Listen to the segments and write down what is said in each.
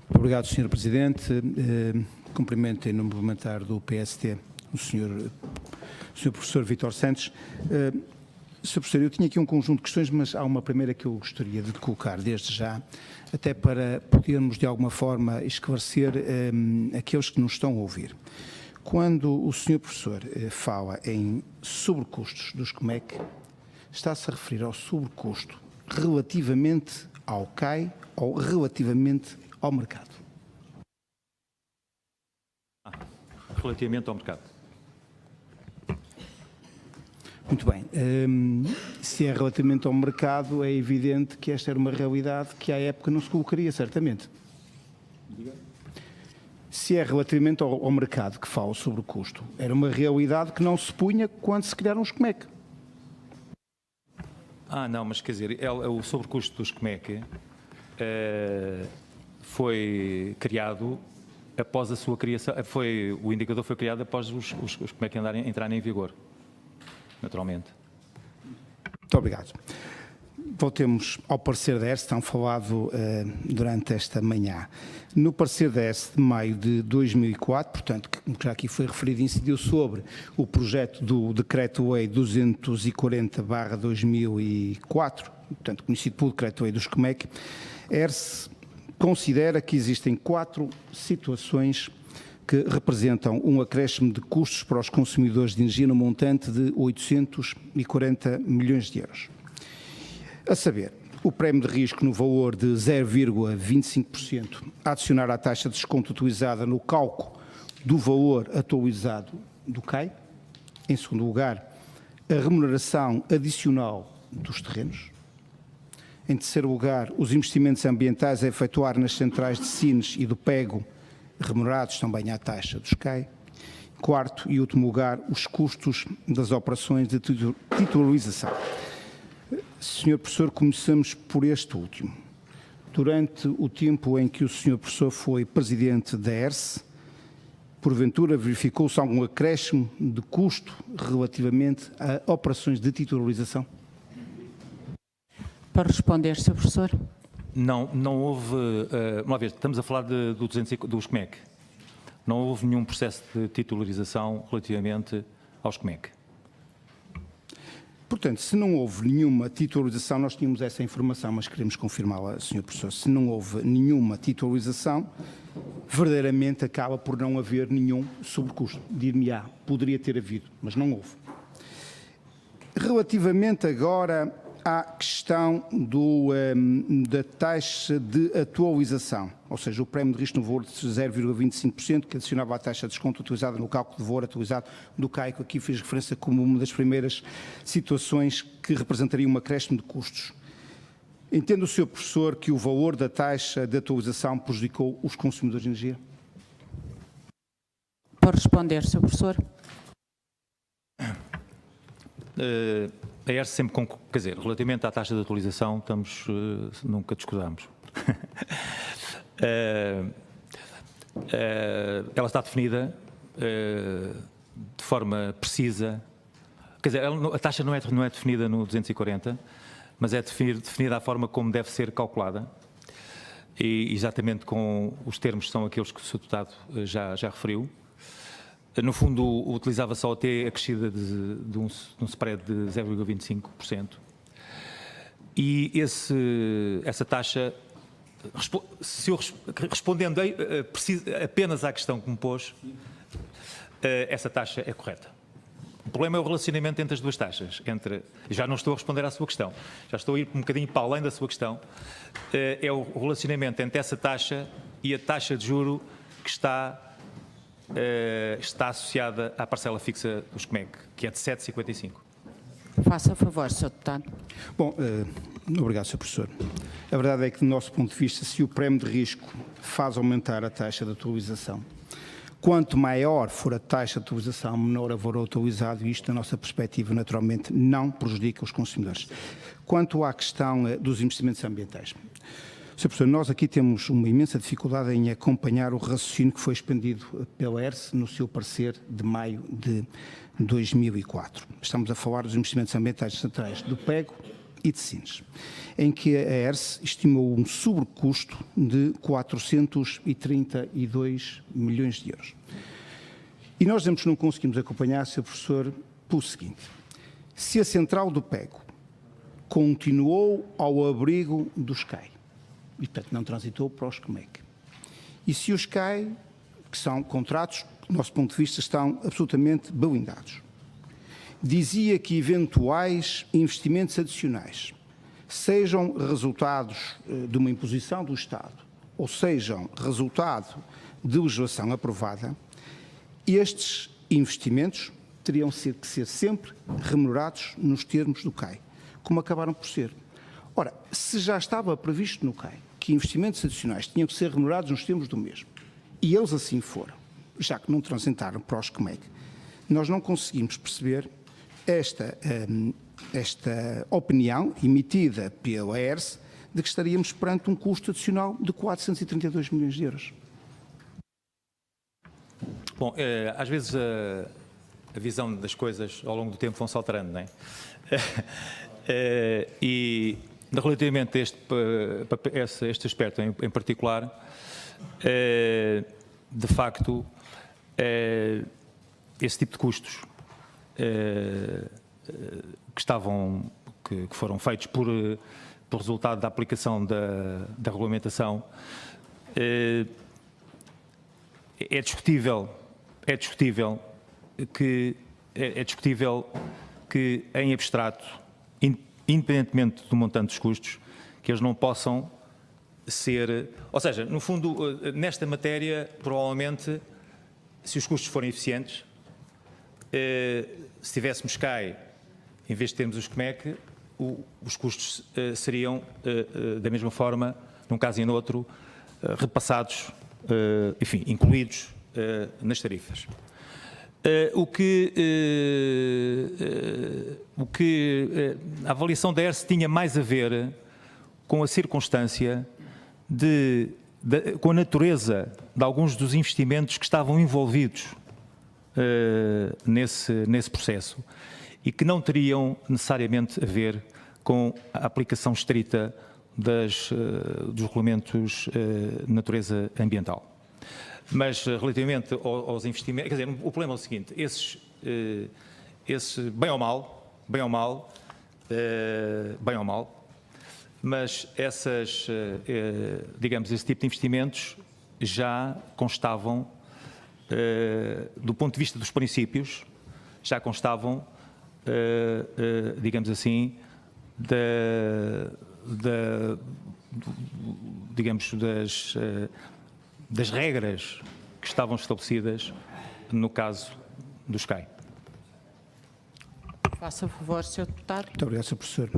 Obrigado, Sr. Presidente. Cumprimento em nome parlamentar do PST o Sr. Professor Vítor Santos. Sr. Professor, eu tinha aqui um conjunto de questões, mas há uma primeira que eu gostaria de colocar desde já, até para podermos de alguma forma esclarecer aqueles que nos estão a ouvir. Quando o Sr. Professor fala em sobrecustos dos COMEC, está-se a referir ao sobrecusto relativamente ao CAI ou relativamente ao mercado? Relativamente ao mercado. Muito bem. Se é relativamente ao mercado, é evidente que esta era uma realidade que à época não se colocaria, certamente. Se é relativamente ao mercado que fala sobre o custo, era uma realidade que não se punha quando se criaram os COMEC. Não, mas quer dizer, o sobrecusto dos COMEC foi criado após a sua criação, o indicador foi criado após os COMEC entrarem em vigor, naturalmente. Muito obrigado. Voltemos ao parecer da ERSE, tão falado durante esta manhã. No parecer da ERSE de maio de 2004, portanto, que já aqui foi referido, incidiu sobre o projeto do Decreto-Lei 240/2004, portanto, conhecido pelo Decreto-Lei dos COMEC. A ERSE considera que existem 4 situações que representam um acréscimo de custos para os consumidores de energia no montante de 840 milhões de euros. A saber, o prémio de risco no valor de 0,25% a adicionar à taxa de desconto utilizada no cálculo do valor atualizado do CAI. Em segundo lugar, a remuneração adicional dos terrenos. Em terceiro lugar, os investimentos ambientais a efetuar nas centrais de Sines e do PEGO, remunerados também à taxa dos CAI. Quarto e último lugar, os custos das operações de titularização. Senhor Professor, começamos por este último. Durante o tempo em que o Senhor Professor foi Presidente da ERSE, porventura verificou-se algum acréscimo de custo relativamente a operações de titularização? Para responder, Sr. Professor. Não houve, uma vez, estamos a falar dos COMEC, não houve nenhum processo de titularização relativamente aos COMEC. Portanto, se não houve nenhuma titularização, nós tínhamos essa informação, mas queremos confirmá-la, Sr. Professor, se não houve nenhuma titularização, verdadeiramente acaba por não haver nenhum sobrecusto. Dir-me-á, poderia ter havido, mas não houve. Relativamente agora à questão da taxa de atualização, ou seja, o prémio de risco no valor de 0,25% que adicionava à taxa de desconto utilizada no cálculo de valor atualizado do CAI, que aqui fiz referência como uma das primeiras situações que representaria um acréscimo de custos. Entende o Sr. Professor que o valor da taxa de atualização prejudicou os consumidores de energia? Para responder, Sr. Professor. A ERSE sempre, quer dizer, relativamente à taxa de atualização, nunca discordamos. Ela está definida de forma precisa, quer dizer, a taxa não é definida no 240, mas é definida a forma como deve ser calculada, e exatamente com os termos que são aqueles que o Sr. Deputado já referiu. No fundo, utilizava só até a crescida de um spread de 0,25%. E essa taxa, respondendo apenas à questão que me pôs, essa taxa é correta. O problema é o relacionamento entre as duas taxas. Já não estou a responder à sua questão, já estou a ir um bocadinho para além da sua questão. É o relacionamento entre essa taxa e a taxa de juro que está associada à parcela fixa dos COMEC, que é de 7,55. Faça favor, Sr. Deputado. Bom, obrigado, Sr. Professor. A verdade é que, do nosso ponto de vista, se o prémio de risco faz aumentar a taxa de atualização, quanto maior for a taxa de atualização, menor a valor atualizado, e isto, na nossa perspectiva, naturalmente, não prejudica os consumidores. Quanto à questão dos investimentos ambientais, Sr. Professor, nós aqui temos uma imensa dificuldade em acompanhar o raciocínio que foi expendido pela ERSE no seu parecer de maio de 2004. Estamos a falar dos investimentos ambientais centrais do PEGO, e de Sines, em que a ERSE estimou um sobrecusto de 432 milhões de euros. E nós dizemos que não conseguimos acompanhar, Sr. Professor, pelo seguinte: se a central do PEGO continuou ao abrigo dos CAI, e portanto não transitou para os COMEC, e se os CAI, que são contratos que, do nosso ponto de vista, estão absolutamente blindados, dizia que eventuais investimentos adicionais, sejam resultados de uma imposição do Estado, ou sejam resultado de legislação aprovada, estes investimentos teriam que ser sempre remunerados nos termos do CAI, como acabaram por ser. Ora, se já estava previsto no CAI que investimentos adicionais tinham que ser remunerados nos termos do mesmo, e eles assim foram, já que não transitaram para os COMEC, nós não conseguimos perceber esta opinião emitida pela ERSE de que estaríamos perante um custo adicional de 432 milhões de euros. Bom, às vezes a visão das coisas ao longo do tempo vão-se alterando, não é? E relativamente a este aspecto em particular, de facto, esse tipo de custos que foram feitos por resultado da aplicação da regulamentação, é discutível que em abstrato, independentemente do montante dos custos, que eles não possam ser, ou seja, no fundo, nesta matéria, provavelmente, se os custos forem eficientes, se tivéssemos CAI, em vez de termos os COMEC, os custos seriam, da mesma forma, num caso e no outro, repassados, enfim, incluídos nas tarifas. A avaliação da ERSE tinha mais a ver com a circunstância com a natureza de alguns dos investimentos que estavam envolvidos nesse processo e que não teriam necessariamente a ver com a aplicação estrita dos regulamentos de natureza ambiental. Mas relativamente aos investimentos, quer dizer, o problema é o seguinte: bem ou mal, mas digamos, esse tipo de investimentos já constavam, do ponto de vista dos princípios, já constavam, digamos assim, das regras que estavam estabelecidas no caso dos CAI. Faça favor, Sr. Deputado. Muito obrigado, Sr. Professor.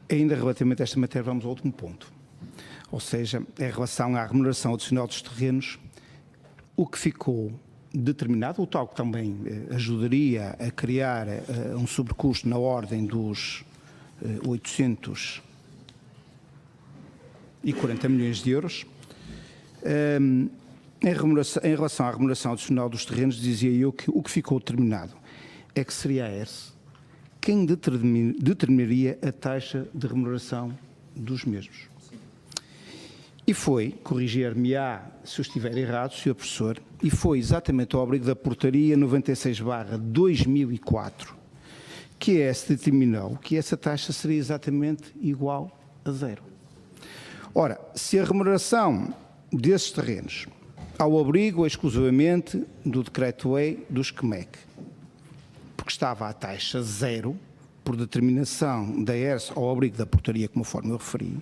Ainda relativamente a esta matéria, vamos ao último ponto. Ou seja, em relação à remuneração adicional dos terrenos, o que ficou determinado, o tal que também ajudaria a criar um sobrecusto na ordem dos 840 milhões de euros, em relação à remuneração adicional dos terrenos, dizia eu que o que ficou determinado é que seria a ERSE quem determinaria a taxa de remuneração dos mesmos. E foi, corrigir-me-á se eu estiver errado, Sr. Professor, e foi exatamente ao abrigo da Portaria 96/2004 que a ERSE determinou que essa taxa seria exatamente igual a zero. Ora, se a remuneração desses terrenos ao abrigo exclusivamente do Decreto-Lei dos COMEC, porque estava a taxa zero, por determinação da ERSE ao abrigo da Portaria, conforme eu referi,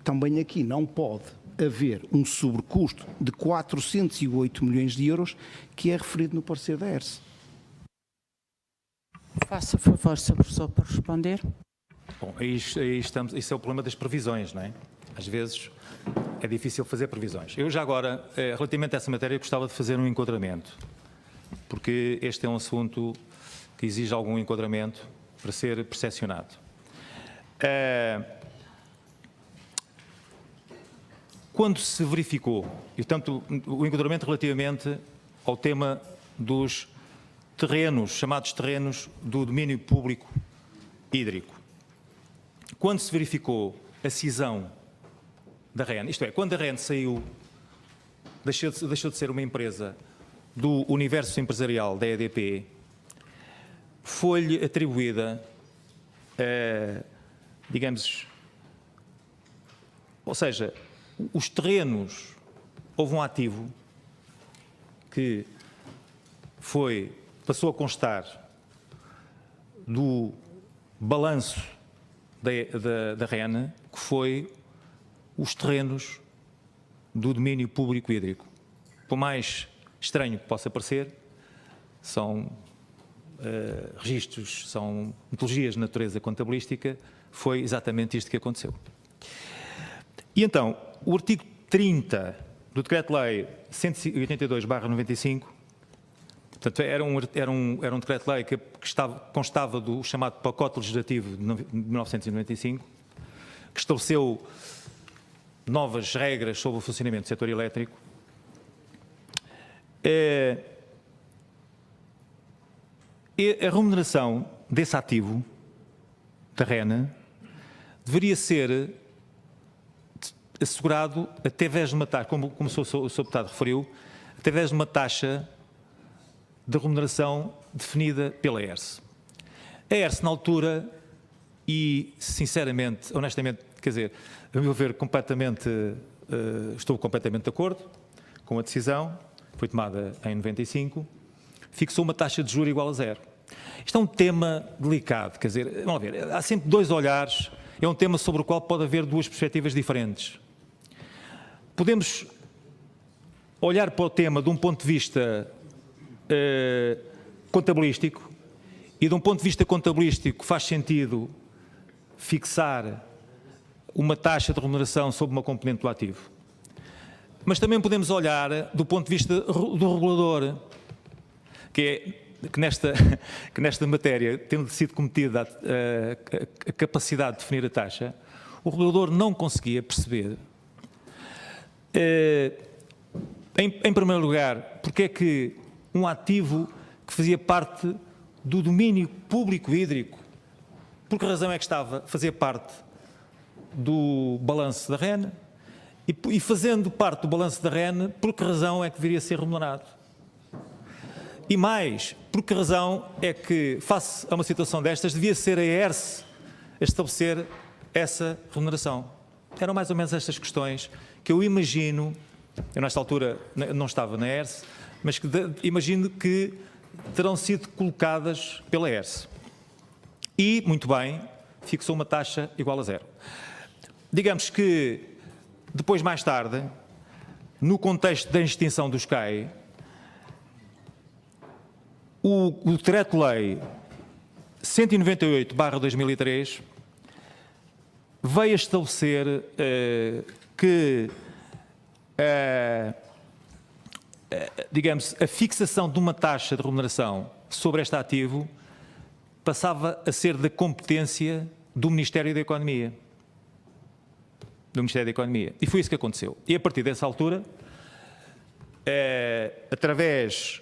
também aqui não pode haver um sobrecusto de 408 milhões de euros que é referido no parecer da ERSE. Faça favor, Sr. Professor, para responder. Bom, aí estamos, isso é o problema das previsões, não é? Às vezes é difícil fazer previsões. Eu já agora, relativamente a essa matéria, gostava de fazer um enquadramento, porque este é um assunto que exige algum enquadramento para ser percepcionado. Quando se verificou, e portanto o enquadramento relativamente ao tema dos terrenos, chamados terrenos do domínio público hídrico, quando se verificou a cisão da REN, isto é, quando a REN saiu, deixou de ser uma empresa do universo empresarial da EDP, foi-lhe atribuída, digamos, ou seja, os terrenos, houve um ativo que passou a constar do balanço da REN, que foi os terrenos do domínio público hídrico. Por mais estranho que possa parecer, são registros, são metodologias de natureza contabilística, foi exatamente isto que aconteceu. E então, o artigo 30 do Decreto-Lei 182/95, portanto, era um decreto-lei que constava do chamado pacote legislativo de 1995, que estabeleceu novas regras sobre o funcionamento do setor elétrico. A remuneração desse ativo, da REN, deveria ser assegurado através de uma taxa, como o Sr. Deputado referiu, através de uma taxa de remuneração definida pela ERSE. A ERSE, na altura, e sinceramente, honestamente, quer dizer, a meu ver, estou completamente de acordo com a decisão, foi tomada em 95, fixou uma taxa de juros igual a zero. Isto é um tema delicado, quer dizer, vamos ver, há sempre dois olhares, é um tema sobre o qual pode haver duas perspectivas diferentes. Podemos olhar para o tema de um ponto de vista contabilístico, e de um ponto de vista contabilístico faz sentido fixar uma taxa de remuneração sobre uma componente do ativo. Mas também podemos olhar do ponto de vista do regulador, que nesta matéria, tendo sido cometida a capacidade de definir a taxa, o regulador não conseguia perceber, em primeiro lugar, porque é que um ativo que fazia parte do domínio público hídrico, por que razão é que fazia parte do balanço da REN, e fazendo parte do balanço da REN, por que razão é que deveria ser remunerado? E mais, por que razão é que, face a uma situação destas, devia ser a ERSE a estabelecer essa remuneração? Eram mais ou menos estas questões que eu imagino, eu nesta altura não estava na ERSE, mas que imagino que terão sido colocadas pela ERSE. E, muito bem, fixou uma taxa igual a zero. Digamos que, depois, mais tarde, no contexto da extinção dos CAI, o Decreto-Lei 198/2003 veio a estabelecer que, digamos, a fixação de uma taxa de remuneração sobre este ativo passava a ser da competência do Ministério da Economia. E foi isso que aconteceu. E a partir dessa altura, através,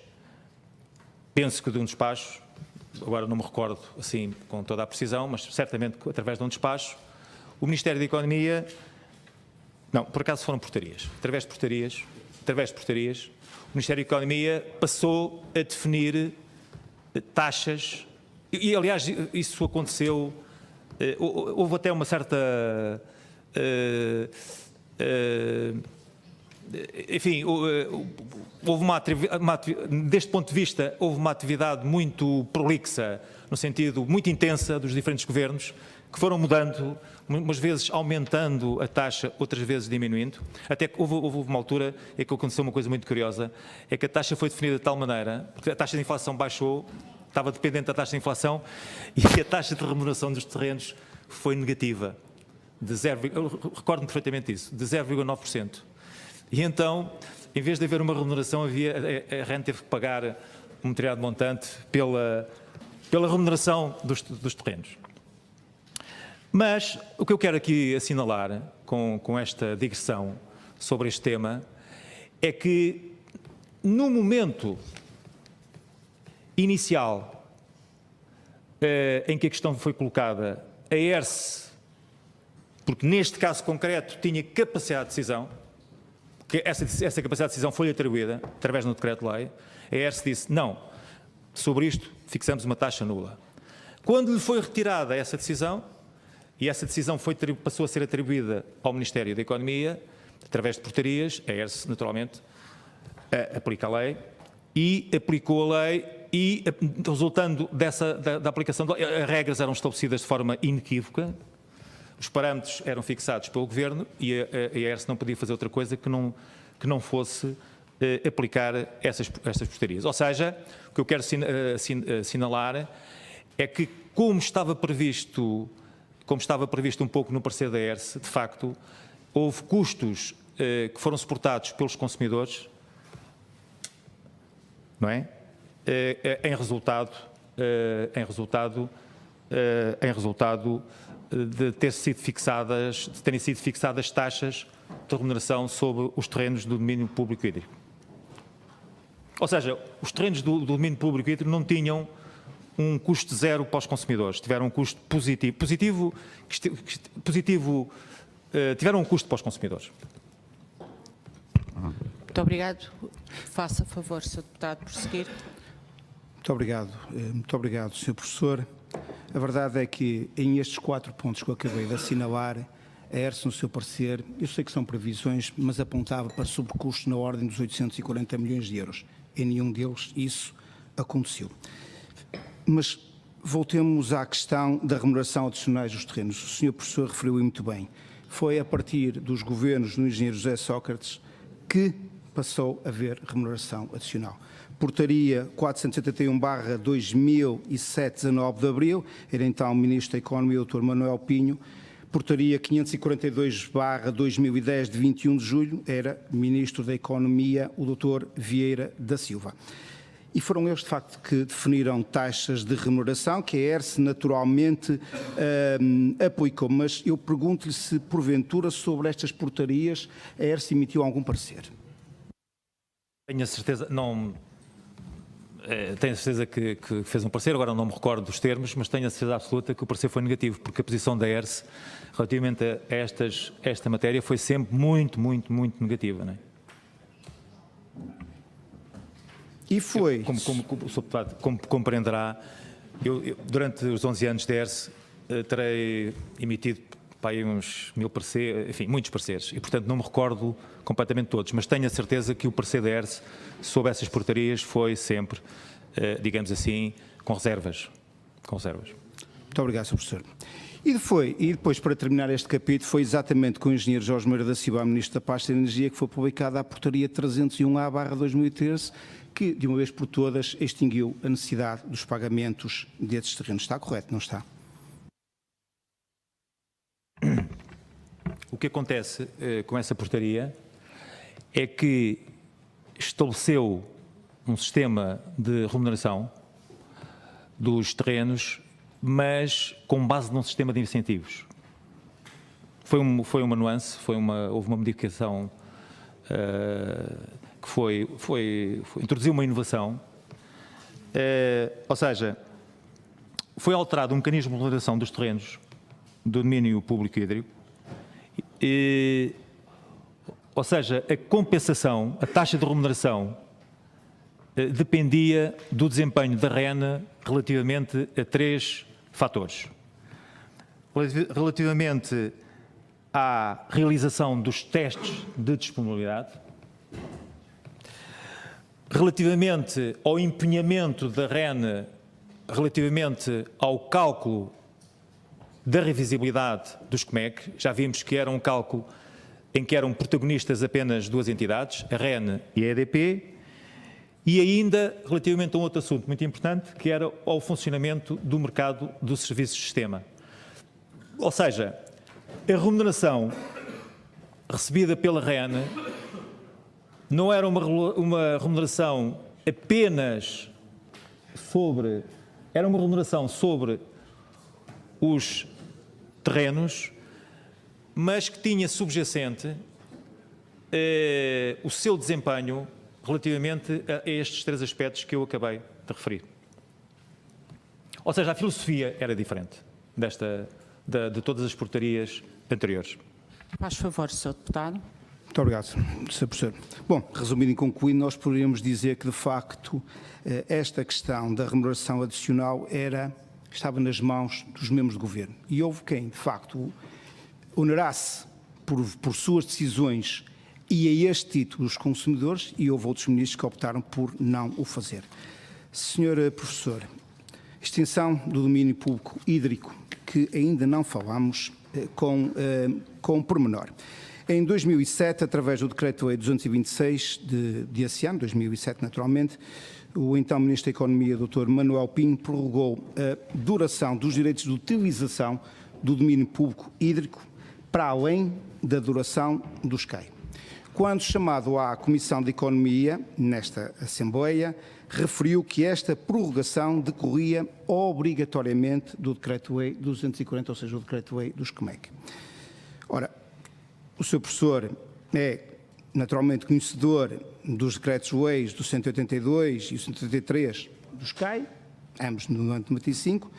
penso que de um despacho, agora não me recordo assim com toda a precisão, mas certamente através de um despacho, o Ministério da Economia, não, por acaso foram portarias, através de portarias, o Ministério da Economia passou a definir taxas, e aliás isso aconteceu, houve até uma certa, enfim, houve deste ponto de vista, houve uma atividade muito prolixa, no sentido muito intensa dos diferentes governos, que foram mudando, umas vezes aumentando a taxa, outras vezes diminuindo, até que houve uma altura em que aconteceu uma coisa muito curiosa, é que a taxa foi definida de tal maneira, porque a taxa de inflação baixou, estava dependente da taxa de inflação, e a taxa de remuneração dos terrenos foi negativa, eu recordo-me perfeitamente disso, de 0,9%. E então, em vez de haver uma remuneração, a REN teve que pagar um determinado montante pela remuneração dos terrenos. Mas o que eu quero aqui assinalar com esta digressão sobre este tema é que no momento inicial em que a questão foi colocada, a ERSE porque neste caso concreto tinha capacidade de decisão, que essa capacidade de decisão foi atribuída através do decreto-lei, a ERSE disse, não, sobre isto fixamos uma taxa nula. Quando lhe foi retirada essa decisão, e essa decisão passou a ser atribuída ao Ministério da Economia, através de portarias, a ERSE, naturalmente, aplica a lei, e aplicou a lei, e resultando da aplicação, as regras eram estabelecidas de forma inequívoca, os parâmetros eram fixados pelo Governo e a ERSE não podia fazer outra coisa que não fosse aplicar estas portarias. Ou seja, o que eu quero assinalar é que, como estava previsto um pouco no parecer da ERSE, de facto, houve custos que foram suportados pelos consumidores, não é? Em resultado de terem sido fixadas taxas de remuneração sobre os terrenos do domínio público hídrico. Ou seja, os terrenos do domínio público hídrico não tinham um custo zero para os consumidores, tiveram um custo positivo, tiveram um custo para os consumidores. Muito obrigado. Faça favor, Sr. Deputado, prosseguir. Muito obrigado, Sr. Professor. A verdade é que em estes 4 pontos que eu acabei de assinalar, a ERSE, no seu parecer, eu sei que são previsões, mas apontava para sobrecustos na ordem dos 840 milhões de euros. Em nenhum deles isso aconteceu. Mas voltemos à questão da remuneração adicionais dos terrenos. O Sr. Professor referiu muito bem. Foi a partir dos governos do engenheiro José Sócrates que passou a haver remuneração adicional. Portaria 471/2007, 19 de abril, era então o Ministro da Economia, Dr. Manuel Pinho. Portaria 542/2010, de 21 de julho, era Ministro da Economia, o Dr. Vieira da Silva. E foram eles, de facto, que definiram taxas de remuneração, que a ERSE naturalmente aplicou. Mas eu pergunto-lhe se, porventura, sobre estas portarias, a ERSE emitiu algum parecer. Tenho a certeza, tenho a certeza que fez um parecer, agora não me recordo dos termos, mas tenho a certeza absoluta que o parecer foi negativo, porque a posição da ERSE relativamente a esta matéria foi sempre muito negativa, não é? E foi. Como o Sr. Deputado compreenderá, eu durante os 11 anos da ERSE terei emitido para aí uns 1000 pareceres, enfim, muitos pareceres, e portanto não me recordo completamente todos, mas tenho a certeza que o parecer da ERSE sobre essas portarias foi sempre, digamos assim, com reservas. Muito obrigado, Sr. Professor. E depois, para terminar este capítulo, foi exatamente com o engenheiro Jorge Moreira da Silva, Ministro da Pasta e Energia, que foi publicada a portaria 301/2013, que, de uma vez por todas, extinguiu a necessidade dos pagamentos desses terrenos. Está correto, não está? O que acontece com essa portaria é que estabeleceu um sistema de remuneração dos terrenos, mas com base num sistema de incentivos. Foi uma nuance, houve uma modificação que introduziu uma inovação, ou seja, foi alterado um mecanismo de remuneração dos terrenos do domínio público hídrico, ou seja, a compensação, a taxa de remuneração dependia do desempenho da REN relativamente a 3 fatores. Relativamente à realização dos testes de disponibilidade, relativamente ao empenhamento da REN, relativamente ao cálculo da revisibilidade dos COMEC, já vimos que era um cálculo em que eram protagonistas apenas 2 entidades, a REN e a EDP, e ainda relativamente a um outro assunto muito importante, que era ao funcionamento do mercado dos serviços de sistema. Ou seja, a remuneração recebida pela REN não era uma remuneração apenas sobre, era uma remuneração sobre os terrenos, mas que tinha subjacente o seu desempenho relativamente a estes 3 aspectos que eu acabei de referir. Ou seja, a filosofia era diferente de todas as portarias anteriores. Faz favor, Sr. Deputado. Muito obrigado, Sr. Professor. Bom, resumindo e concluindo, nós poderíamos dizer que, de facto, esta questão da remuneração adicional estava nas mãos dos membros do Governo. E houve quem, de facto, onerasse por suas decisões e a este título os consumidores, e houve outros ministros que optaram por não o fazer. Senhor Professor, extensão do domínio público hídrico, que ainda não falamos com pormenor. Em 2007, através do Decreto-Lei 226 desse ano, 2007 naturalmente, o então Ministro da Economia, Dr. Manuel Pinho, prorrogou a duração dos direitos de utilização do domínio público hídrico para além da duração dos CAI. Quando chamado à Comissão de Economia, nesta Assembleia, referiu que esta prorrogação decorria obrigatoriamente do Decreto-Lei 240, ou seja, o Decreto-Lei dos COMEC. Ora, o Sr. Professor é naturalmente conhecedor dos decretos-leis do 182 e o 183 dos CAI, ambos no ano de 95,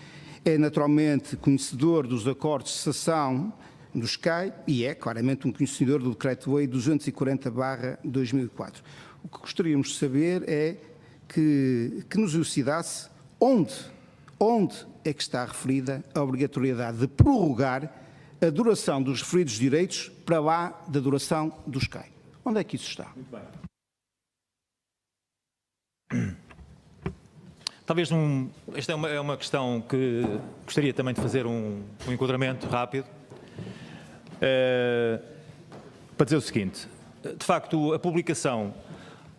é naturalmente conhecedor dos acordos de cessação dos CAI e é claramente um conhecedor do Decreto-Lei 240/2004. O que gostaríamos de saber é que nos elucidasse onde é que está referida a obrigatoriedade de prorrogar a duração dos referidos direitos para lá da duração dos CAI. Onde é que isso está? Muito bem. Talvez esta é uma questão que gostaria também de fazer um enquadramento rápido. Para dizer o seguinte, de facto, a publicação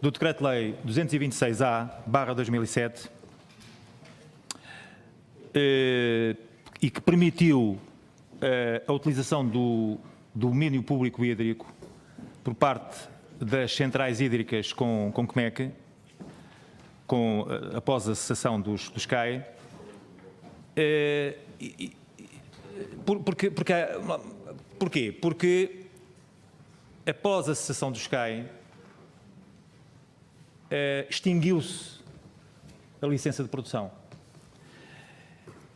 do Decreto-Lei 226/2007 e que permitiu a utilização do domínio público hídrico por parte das centrais hídricas com COMEC, após a cessação dos CAI, Porquê? Porque após a cessação dos CAI, extinguiu-se a licença de produção.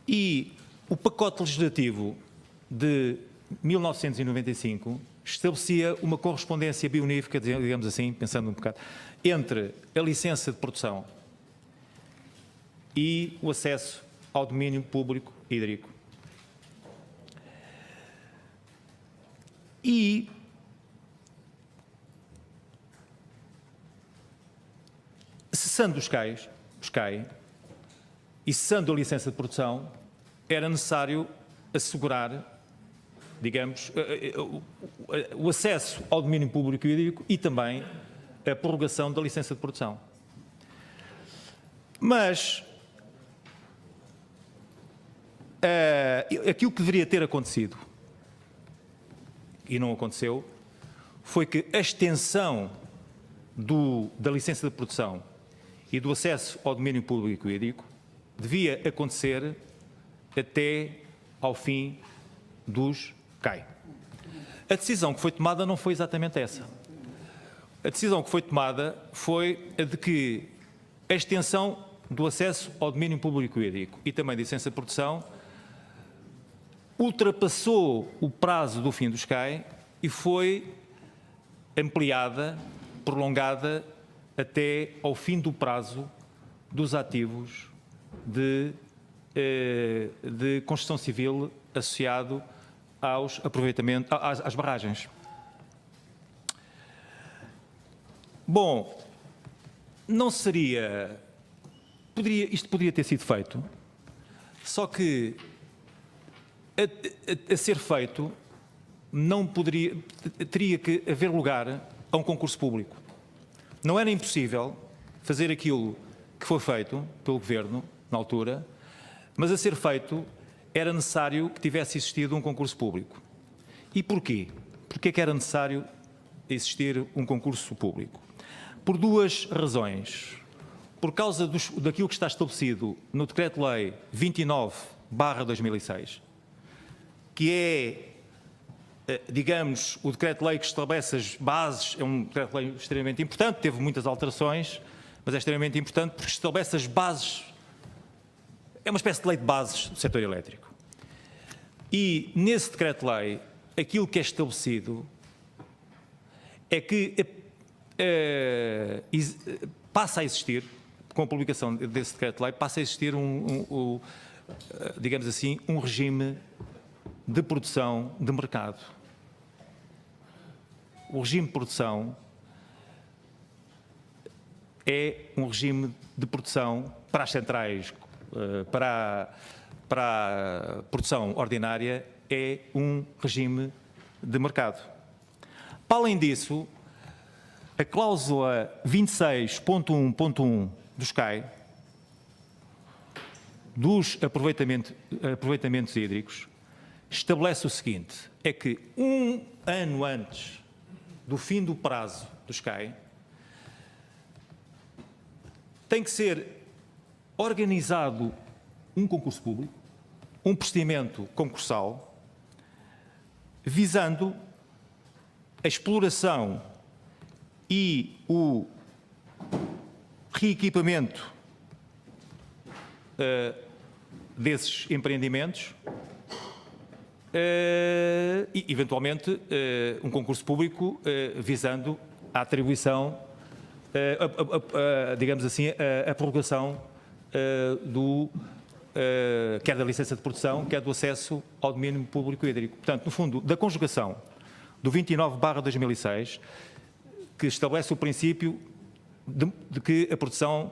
E o pacote legislativo de 1995 estabelecia uma correspondência bionífica, digamos assim, pensando um bocado, entre a licença de produção e o acesso ao domínio público hídrico. E cessando os CAI e cessando a licença de produção, era necessário assegurar, digamos, o acesso ao domínio público hídrico e também a prorrogação da licença de produção. Mas aquilo que deveria ter acontecido e não aconteceu, foi que a extensão da licença de produção e do acesso ao domínio público hídrico devia acontecer até ao fim dos CAI. A decisão que foi tomada não foi exatamente essa. A decisão que foi tomada foi a de que a extensão do acesso ao domínio público hídrico e também da licença de produção ultrapassou o prazo do fim dos CAI e foi ampliada, prolongada até ao fim do prazo dos ativos de construção civil associado aos aproveitamentos, às barragens. Bom, não seria... isto poderia ter sido feito, só que a ser feito não poderia, teria que haver lugar a um concurso público. Não era impossível fazer aquilo que foi feito pelo Governo, na altura, mas a ser feito era necessário que tivesse existido um concurso público. E porquê? Porquê que era necessário existir um concurso público? Por duas razões. Por causa daquilo que está estabelecido no Decreto-Lei 29/2006, que é, digamos, o Decreto-Lei que estabelece as bases, é um Decreto-Lei extremamente importante, teve muitas alterações, mas é extremamente importante porque estabelece as bases, é uma espécie de lei de bases do setor elétrico. E nesse decreto-lei, aquilo que é estabelecido é que passa a existir, com a publicação desse decreto-lei, passa a existir digamos assim, um regime de produção de mercado. O regime de produção é um regime de produção para as centrais, para a produção ordinária, é um regime de mercado. Para além disso, a cláusula 26.1.1 do SCAI, dos aproveitamentos hídricos, estabelece o seguinte, é que um ano antes do fim do prazo do SCAI, tem que ser organizado um concurso público, um procedimento concursal, visando a exploração e o reequipamento desses empreendimentos e, eventualmente, um concurso público visando a atribuição, digamos assim, a prorrogação quer da licença de produção, quer do acesso ao domínio público hídrico. Portanto, no fundo, da conjugação do 29/2006, que estabelece o princípio de que a produção,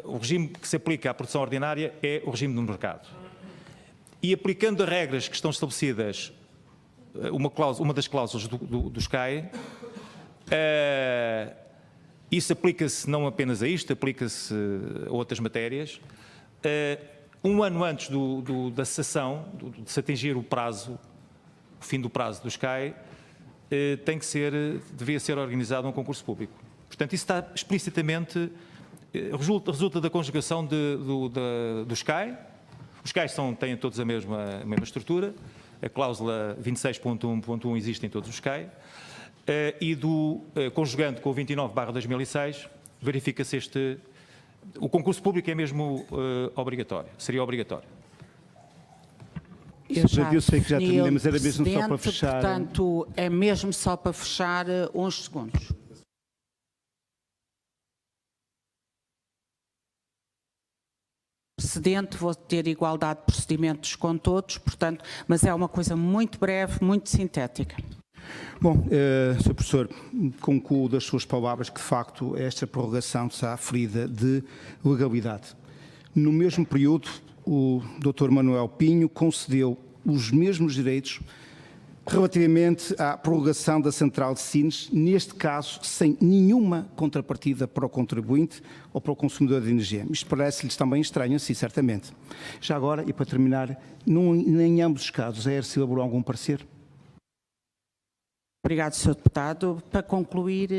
o regime que se aplica à produção ordinária é o regime do mercado. E aplicando as regras que estão estabelecidas, uma das cláusulas do SCAI, isso aplica-se não apenas a isto, aplica-se a outras matérias. Um ano antes da cessação, de se atingir o fim do prazo do SCAI, devia ser organizado um concurso público. Portanto, isso está explicitamente, resulta da conjugação do SCAI. Os SCAIs têm todos a mesma estrutura, a cláusula 26.1.1 existe em todos os SCAI, e conjugando com o 29/2006, verifica-se o concurso público é mesmo obrigatório, seria obrigatório. Eu sei que já terminei, mas era mesmo só para fechar. Portanto, é mesmo só para fechar uns segundos. Precedente, vou ter igualdade de procedimentos com todos, portanto, mas é uma coisa muito breve, muito sintética. Bom, Sr. Professor, concluo das suas palavras que, de facto, esta prorrogação está ferida de legalidade. No mesmo período, o Dr. Manuel Pinho concedeu os mesmos direitos relativamente à prorrogação da central de Sines, neste caso sem nenhuma contrapartida para o contribuinte ou para o consumidor de energia. Isto parece-lhes também estranho, sim, certamente. Já agora, e para terminar, em ambos os casos, a ERSE elaborou algum parecer? Obrigado, Sr. Deputado. Para concluir...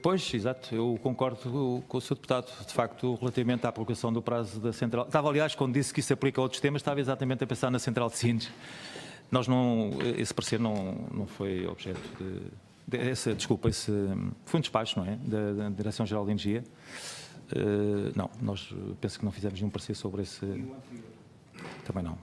Pois, exato, eu concordo com o Sr. Deputado. De facto, relativamente à prorrogação do prazo da central... Estava, aliás, quando disse que isso aplica a outros temas, estava exatamente a pensar na central de Sines. Esse parecer não foi objeto desculpa, esse foi um despacho, não é? Da Direção-Geral de Energia. Não, penso que não fizemos nenhum parecer sobre esse... Também não.